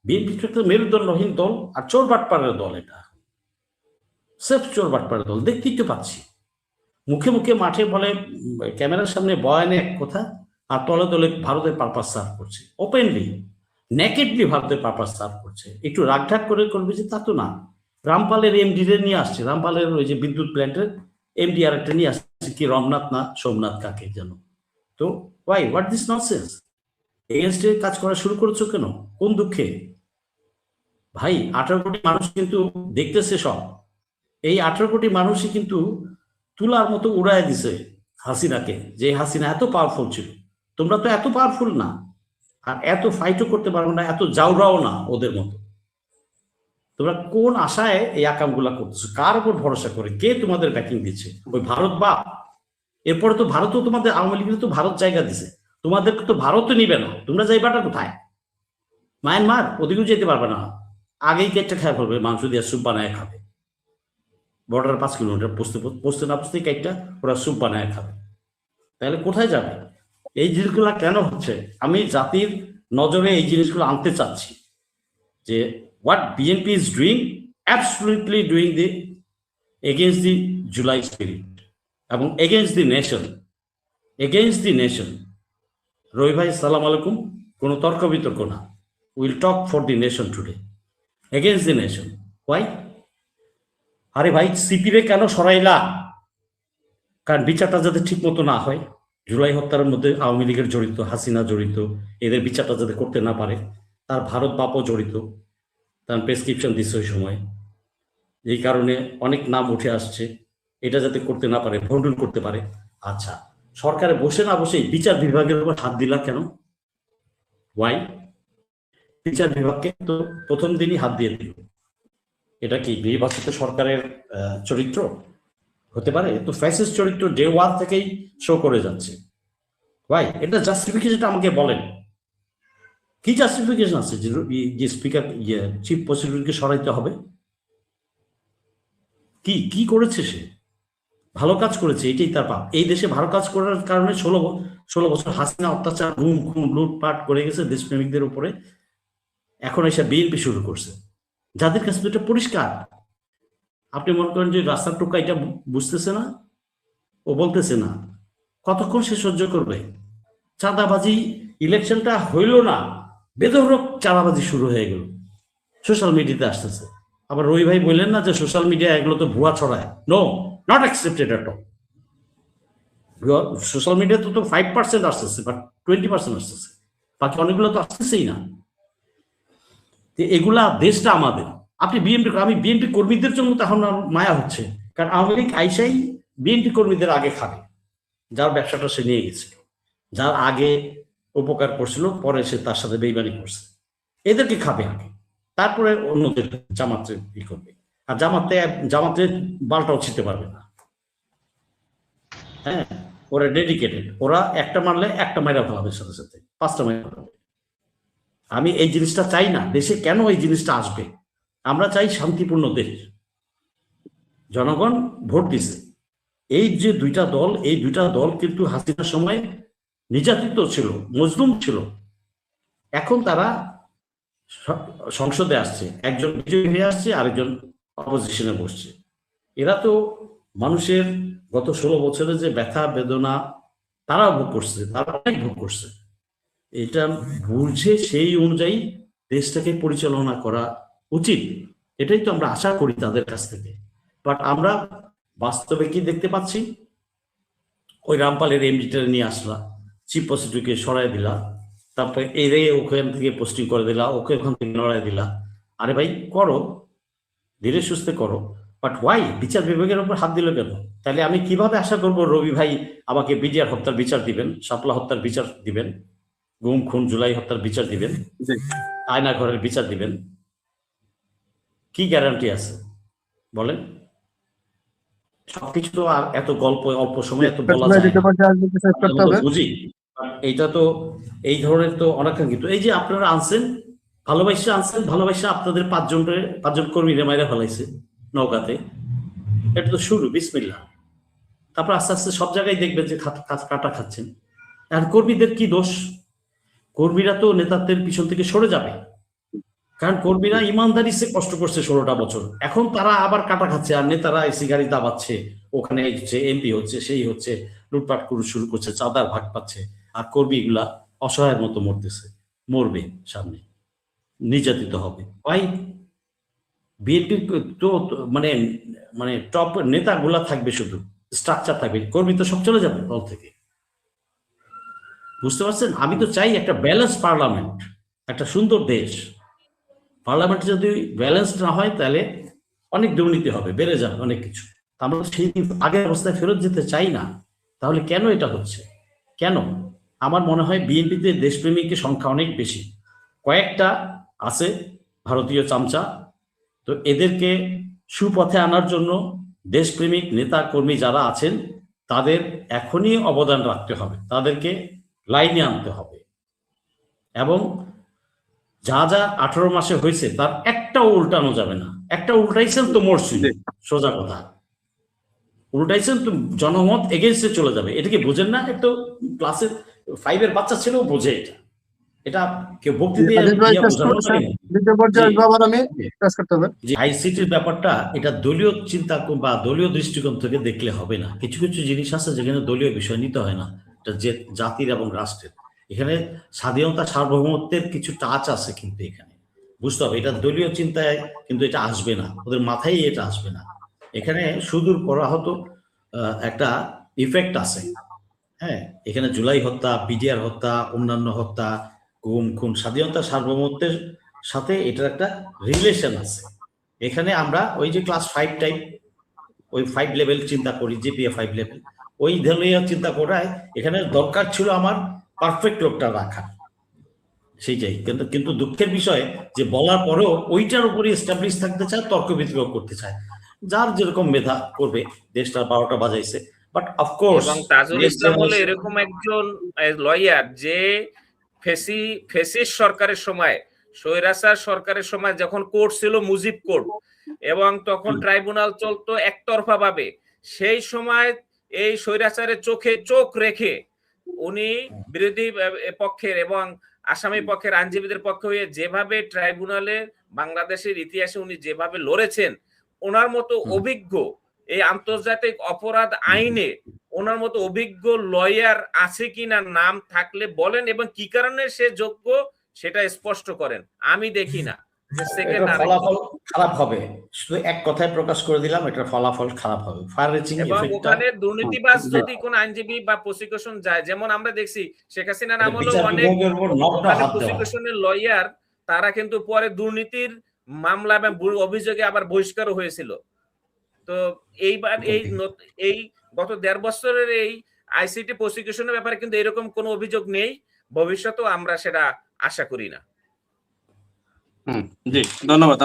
BNP একটা মেরুদণ্ডহীন দল আর চোর বাটপাড়ের দল, এটা সেফ চোর বাটপাড়ের দল, দেখতেই তো পাচ্ছি। মুখে মুখে মাঠে বলে, ক্যামেরার সামনে বয়ানে এক কথা, আর তলে তলে ভারতের পারপাস সার্ভ করছে, ওপেনলি নেকেডলি ভারতের পারপাস সার্ভ করছে। একটু রাগঢাক করে করবে যে তা তো না। রামপালের এমডি নিয়ে আসছে, রামপালের ওই যে বিদ্যুৎ প্ল্যান্টের এমডি আর একটা নিয়ে আসছে, কি রমনাথ না সোমনাথ কাকে যেন। তো ওয়াই হোয়াট দিস ননসেন্স? এগেনস্টে কাজ করা শুরু করেছো কেন? কোন দুঃখে? ভাই 18 কোটি মানুষ কিন্তু দেখতেছে সব। এই 18 কোটি মানুষই কিন্তু তুলার মতো উড়ায় দিছে হাসিনাকে, যে হাসিনা এত পাওয়ারফুল ছিল। তোমরা তো এত পাওয়ারফুল না, আর এত ফাইটও করতে পারো না, এত যাওরাও না ওদের মতো। তোমরা কোন আশায় এই আকামগুলা করতেছো? কার উপর ভরসা করে? কে তোমাদের ব্যাকিং দিচ্ছে? ওই ভারত বাপ? এরপরে তো ভারতও তোমাদের, আওয়ামী লীগের তো ভারত জায়গা দিছে, তোমাদেরকে তো ভারতও নিবে না। তোমরা যাইবাটা কোথায়? মায়ানমার? ওদিকেও যেতে পারবে না, আগেই কেটটা খেয়ে ফেলবে, মাংস দিয়ে স্যুপ বানায় খাবে। বর্ডার 5 কিলোমিটার পৌঁছতে না পৌঁছতেই কেটটা ওরা স্যুপ বানায় খাবে। তাহলে কোথায় যাবে? এই জিনিসগুলো কেন হচ্ছে? আমি জাতির নজরে এই জিনিসগুলো আনতে চাচ্ছি যে what BNP is doing, absolutely doing the against the July spirit এবং against the nation. রবি ভাই সালাম আলাইকুম, কোনো তর্ক বিতর্ক না, will talk for the nation today, against the nation. Why? আরে ভাই সিপিরে কেন সরাইলা? কারণ বিচারটা যাতে ঠিক মতো না হয়, জুলাই হত্যার মধ্যে আওয়ামী লীগের জড়িত, হাসিনা জড়িত, এদের বিচারটা যাতে করতে না পারে, তার ভারত বাপও জড়িত, তার প্রেসক্রিপশন দিচ্ছে ওই সময়, এই কারণে অনেক নাম উঠে আসছে, এটা যাতে করতে না পারে, ভণ্ডুল করতে পারে। আচ্ছা, সরকারে বসে না বসে বিচার বিভাগের উপর হাত দিলা কেন? ওয়াই? বিচার বিভাগকে তো প্রথম দিনই হাত দিয়ে দিল। এটা কি নির্বাচিত সরকারের চরিত্র হতে পারে? তো ফ্যাসিস্ট চরিত্র ডে ওয়ান থেকেই শো করে যাচ্ছে। ওয়াই? এটা জাস্টিফিকেশনটা আমাকে বলেন, কি জাস্টিফিকেশন আছে যে স্পিকার চিফ প্রসিকিউটরকে সরাইতে হবে? কি কি করেছে সে? ভালো কাজ করেছে, এটাই তার পাপ। এই দেশে ভালো কাজ করার কারণে 16 বছর হাসিনা অত্যাচার, গুম খুন লুটপাট করে গেছে দেশপ্রেমিকদের উপরে। এখন এসে বিএনপি শুরু করছে, যাদের কাছে তো এটা পরিষ্কার। আপনি মনে করেন যে রাস্তার টোকা এটা বুঝতেছে না, ও বলতেছে না, কতক্ষণ সে সহ্য করবে? চাঁদাবাজি, ইলেকশনটা হইল না, বেধড়ক চাঁদাবাজি শুরু হয়ে গেল, সোশ্যাল মিডিয়াতে আসতেছে। আবার রবি ভাই বললেন না যে সোশ্যাল মিডিয়া এগুলো তো ভুয়া ছড়ায়। No, not accepted at all. Social মিডিয়াতে তো 5% আসতেছে, বাট 20% আসতেছে, বাকি অনেকগুলো তো আসতেছেই না। এগুলা দেশটা আমাদের। আপনি বিএনপি, আমি বিএনপি কর্মীদের জন্য তখন মায়া হচ্ছে, কারণ আওয়ামী লীগ আইসাই বিএনপি কর্মীদের আগে খাবে, যার ব্যবসাটা সে নিয়ে গেছিল, যার আগে উপকার করছিল, পরে সে তার সাথে বেইমানি করছে, এদেরকে খাবে আগে, তারপরে অন্যদের জামাতে ই করবে। আর জামাতে বালটাও ছিতে পারবে না। হ্যাঁ, ওরা ডেডিকেটেড, ওরা একটা মারলে একটা মাইরা ফেলাবে, সাথে সাথে 5টা মাইরা ফেলাবে। আমি এই জিনিসটা চাই না দেশে। কেন এই জিনিসটা আসবে? আমরা চাই শান্তিপূর্ণ দেশ। জনগণ ভোট দিছে। এই যে দুইটা দল, এই দুইটা দল কিন্তু হাসিনার সময় নির্যাতিত ছিল, মজলুম ছিল। এখন তারা সংসদে আসছে, একজন বিজয়ী হয়ে আসছে, আরেকজন অপোজিশনে বসছে। এরা তো মানুষের গত 16 বছরে যে ব্যথা বেদনা তারা ভোগ করছে, তারা অনেক ভোগ করছে। এটা বুঝে সেই অনুযায়ী দেশটাকে পরিচালনা করা উচিত, এটাই তো আমরা আশা করি তাদের কাছ থেকে। বাট আমরা বাস্তবে কি দেখতে পাচ্ছি? ওই রামপালের এমডিটা নিয়ে আসলা, চিফ প্রসিকিউটরকে সরাই দিলা, তারপরে এরে ওখান থেকে পোস্টিং করে দিলা, ওকে ওখান থেকে নড়াই দিলা। আরে ভাই করো, ধীরে সুস্থে করো, বাট ওয়াই বিচার বিভাগের উপর হাত দিল কেন? তাহলে আমি কিভাবে আশা করবো রবি ভাই আমাকে বিডিআর হত্যার বিচার দিবেন, শাপলা হত্যার বিচার দিবেন, গুম খুন জুলাই হত্যার বিচার দিবেন, আয়না ঘরের বিচার দিবেন? কি গ্যারান্টি আছে বলেন? সবকিছু তো আর এত গল্প অল্প সময় এত বলা যায় বুঝি। এইটা তো এই ধরনের তো অনাকাঙ্ক্ষিত। এই যে আপনারা আনছেন, ভালোবাসা আনছেন, ভালোবাসা আপনাদের 5জন কর্মীরা মাইরা ফেলাইছে নৌকাতে, এটা তো শুরু, বিসমিল্লাহ। তারপর আস্তে আস্তে সব জায়গায় দেখবেন যে কাটা খাচ্ছেন। আর কর্মীদের কি দোষ? কর্মীরা তো নেতাদের পিছন থেকে সরে যাবে, কারণ কর্মীরা ইমানদারি সে কষ্ট করছে 16টা বছর, এখন তারা আবার কাটা খাচ্ছে, আর নেতারা এসি গাড়ি দাবাচ্ছে, ওখানে এমপি হচ্ছে, সেই হচ্ছে, লুটপাট করে শুরু করছে, চাঁদার ভাগ পাচ্ছে, আর কর্মীগুলা অসহায়ের মতো মরতেছে, মরবে সামনে, নির্যাতিত হবে। ভাই বিএনপি তো মানে মানে টপ নেতাগুলা থাকবে, শুধু স্ট্রাকচার থাকবে, কর্মী তো সব চলে যাবে দল থেকে। বুঝতে পারছেন? আমি তো চাই একটা ব্যালেন্স পার্লামেন্ট, একটা সুন্দর দেশ। পার্লামেন্ট যদি ব্যালেন্স না হয় তাহলে অনেক দুর্নীতি হবে, বেড়ে যাবে অনেক কিছু। আমরা সেই আগের অবস্থায় ফেরত যেতে চাই না। তাহলে কেন এটা হচ্ছে? কেন? আমার মনে হয় বিএনপিতে দেশপ্রেমিকের সংখ্যা অনেক বেশি, কয়েকটা আছে ভারতীয় চামচা। তো এদেরকে সুপথে আনার জন্য দেশপ্রেমিক নেতা কর্মী যারা আছেন তাদের এখনই অবদান রাখতে হবে, তাদেরকে লাইনে আনতে হবে, এবং যা যা 18 মাসে হয়েছে তার একটাও উল্টানো যাবে না। একটা উল্টাইছেন তো মরছি, সোজা কথা, উল্টাইছেন তো জনমত এগেইনস্টে চলে যাবে। এটা কি বোঝেন না? একটু ক্লাসের 5-এর বাচ্চা ছেলেও বোঝে এটা। এটা কেউ ভক্তি দিয়ে বোঝানো যায় না। যে আইসিটির ব্যাপারটা, এটা দলীয় চিন্তা বা দলীয় দৃষ্টিকোণ থেকে দেখলে হবে না। কিছু কিছু জিনিস আছে যেখানে দলীয় বিষয় নিতে হয় না, এটা যে জাতির এবং রাষ্ট্রের। এখানে স্বাধীনতা সার্বভৌমত্বের কিছু টাচ আছে, কিন্তু এখানে বুঝতে হবে এটা দলীয় চিন্তায় কিন্তু এটা আসবে না, ওদের মাথায় এটা আসবে না। এখানে সুদূর পরাহত একটা ইফেক্ট আছে। হ্যাঁ, এখানে জুলাই হত্যা, বিডিআর হত্যা, অন্যান্য হত্যা, গুম খুন, স্বাধীনতা সার্বভৌমত্বের সাথে এটার একটা রিলেশন আছে। এখানে আমরা ওই যে ক্লাস 5 টাইপ, ওই 5 লেভেল চিন্তা করি, জিপিএ 5 লেভেল, ওই ধরনের চিন্তা করায় এখানে দরকার ছিল আমার পারফেক্ট লোকটা রাখা, সেইটাই। কিন্তু কিন্তু দুঃখের বিষয় যে বলার পরেও ওইটার উপরে এস্টাবলিশ থাকতে চায়, তর্ক বিতর্ক করতে চায়, যার যেরকম মেধা করবে। দেশটা 12টা বাজাইছে, বাট অফকোর্স এবং তাজুল ইসলাম হলো এরকম একজন লয়ার যে ফেসিস্ট সরকারের সময়, স্বৈরাচার সরকারের সময় যখন কোর্ট ছিল মুজিব কোর্ট, এবং তখন ট্রাইব্যুনাল চলতো একতরফা ভাবে, সেই সময় এই স্বৈরাচারের চোখে চোখ রেখে উনি বিরোধী পক্ষের এবং আসামি পক্ষের আইনজীবীদের পক্ষে হয়ে যেভাবে ট্রাইব্যুনালে বাংলাদেশের ইতিহাসে উনি যেভাবে লড়েছেন, ওনার মতো অভিজ্ঞ, এই আন্তর্জাতিক অপরাধ আইনে ওনার মতো অভিজ্ঞ লয়ার আছে কিনা, নাম থাকলে বলেন, এবং কি কারণে সে যোগ্য সেটা স্পষ্ট করেন। আমি দেখি না যে সেকেন্ড ফলাফল খারাপ হবে, শুধু এক কথায় প্রকাশ করে দিলাম, এটার ফলাফল খারাপ হবে। ফার রিচিং এবং এফেক্টটা, ওখানে দুর্নীতিবাজ যদি কোন আইনজীবী বা প্রসিকিউশন যায়, যেমন আমরা দেখছি শেখ হাসিনার আমলে অনেক প্রসিকিউশনের লয়ার, তারা কিন্তু পরে দুর্নীতির মামলা এবং অভিযোগে আবার বহিষ্কারও হয়েছিল। তো এইবার এই গত 1.5 বছরের এই আইসিটি প্রসিকিউশনের ব্যাপারে কিন্তু এরকম কোনো অভিযোগ নেই, ভবিষ্যতেও আমরা সেটা আশা করি না। জি, ধন্যবাদ।